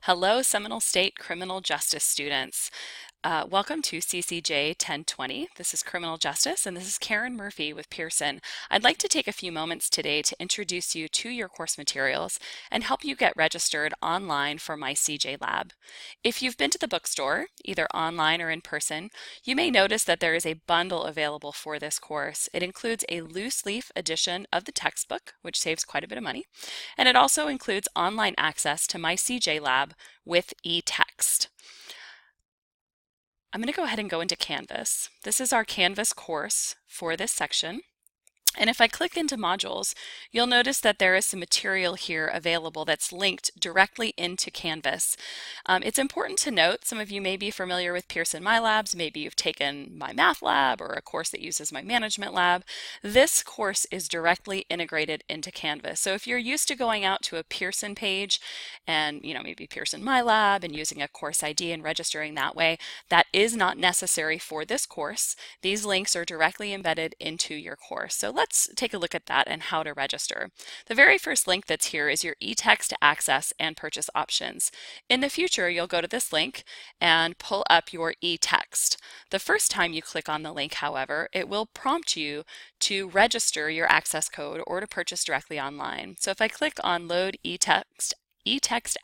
Hello, Seminole State criminal justice students. Welcome to CCJ 1020. This is Criminal Justice, and this is Karen Murphy with Pearson. I'd like to take a few moments today to introduce you to your course materials and help you get registered online for MyCJLab. If you've been to the bookstore, either online or in person, you may notice that there is a bundle available for this course. It includes a loose leaf edition of the textbook, which saves quite a bit of money, and it also includes online access to MyCJLab with e-text. I'm going to go ahead and go into Canvas. This is our Canvas course for this section. And if I click into modules, you'll notice that there is some material here available that's linked directly into Canvas. It's important to note, some of you may be familiar with Pearson MyLabs, maybe you've taken My Math Lab or a course that uses My Management Lab. This course is directly integrated into Canvas. So if you're used to going out to a Pearson page and maybe Pearson MyLab and using a course ID and registering that way, that is not necessary for this course. These links are directly embedded into your course. So let's take a look at that and how to register. The very first link that's here is your e-text access and purchase options. In the future, you'll go to this link and pull up your e-text. The first time you click on the link, however, it will prompt you to register your access code or to purchase directly online. So if I click on Load e-text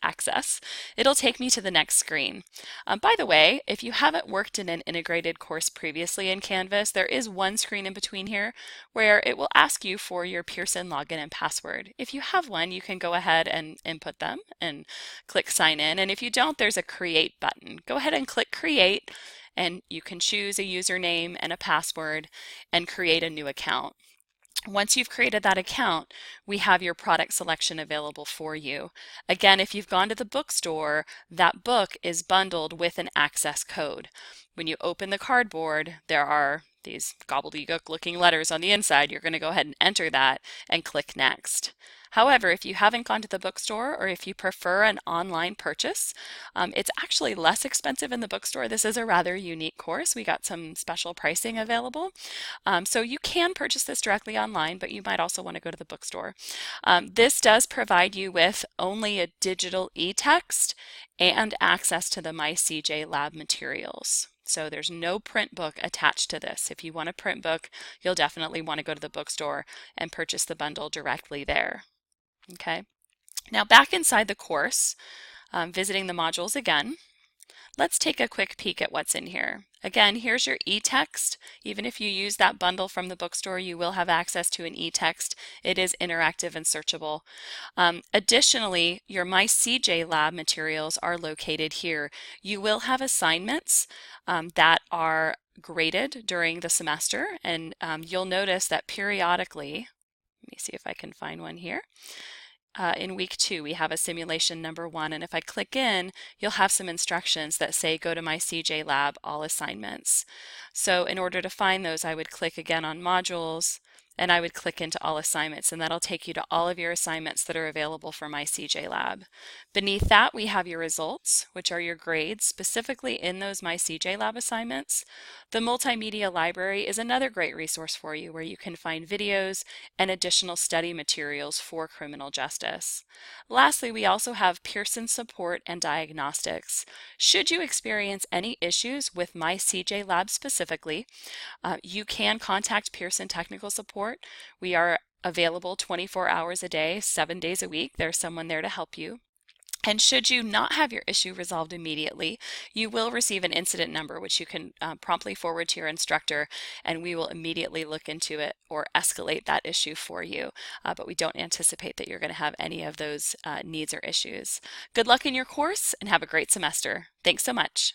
access, it'll take me to the next screen. By the way, if you haven't worked in an integrated course previously in Canvas, there is one screen in between here where it will ask you for your Pearson login and password. If you have one, you can go ahead and input them and click sign in. And if you don't, there's a create button. Go ahead and click create, and you can choose a username and a password and create a new account. Once you've created that account, we have your product selection available for you. Again, if you've gone to the bookstore, that book is bundled with an access code. When you open the cardboard, there are these gobbledygook looking letters on the inside. You're going to go ahead and enter that and click next. However, if you haven't gone to the bookstore or if you prefer an online purchase, it's actually less expensive in the bookstore. This is a rather unique course. We got some special pricing available. So you can purchase this directly online, but you might also want to go to the bookstore. This does provide you with only a digital e-text and access to the MyCJLab materials. So there's no print book attached to this. If you want a print book, you'll definitely want to go to the bookstore and purchase the bundle directly there. Okay. Now back inside the course, visiting the modules again, let's take a quick peek at what's in here. Again, here's your e-text. Even if you use that bundle from the bookstore, you will have access to an e-text. It is interactive and searchable. Additionally, your MyCJLab materials are located here. You will have assignments that are graded during the semester, and you'll notice that periodically, let me see if I can find one here. In week 2, we have a simulation number 1, and if I click in, you'll have some instructions that say go to MyCJLab all assignments. So in order to find those, I would click again on modules, and I would click into all assignments, and that'll take you to all of your assignments that are available for MyCJLab. Beneath that, we have your results, which are your grades specifically in those MyCJLab assignments. The multimedia library is another great resource for you where you can find videos and additional study materials for criminal justice. Lastly, we also have Pearson support and diagnostics. Should you experience any issues with MyCJLab specifically, you can contact Pearson Technical Support. We are available 24 hours a day, 7 days a week. There's someone there to help you. And should you not have your issue resolved immediately, you will receive an incident number, which you can promptly forward to your instructor, and we will immediately look into it or escalate that issue for you. But we don't anticipate that you're going to have any of those needs or issues. Good luck in your course and have a great semester. Thanks so much.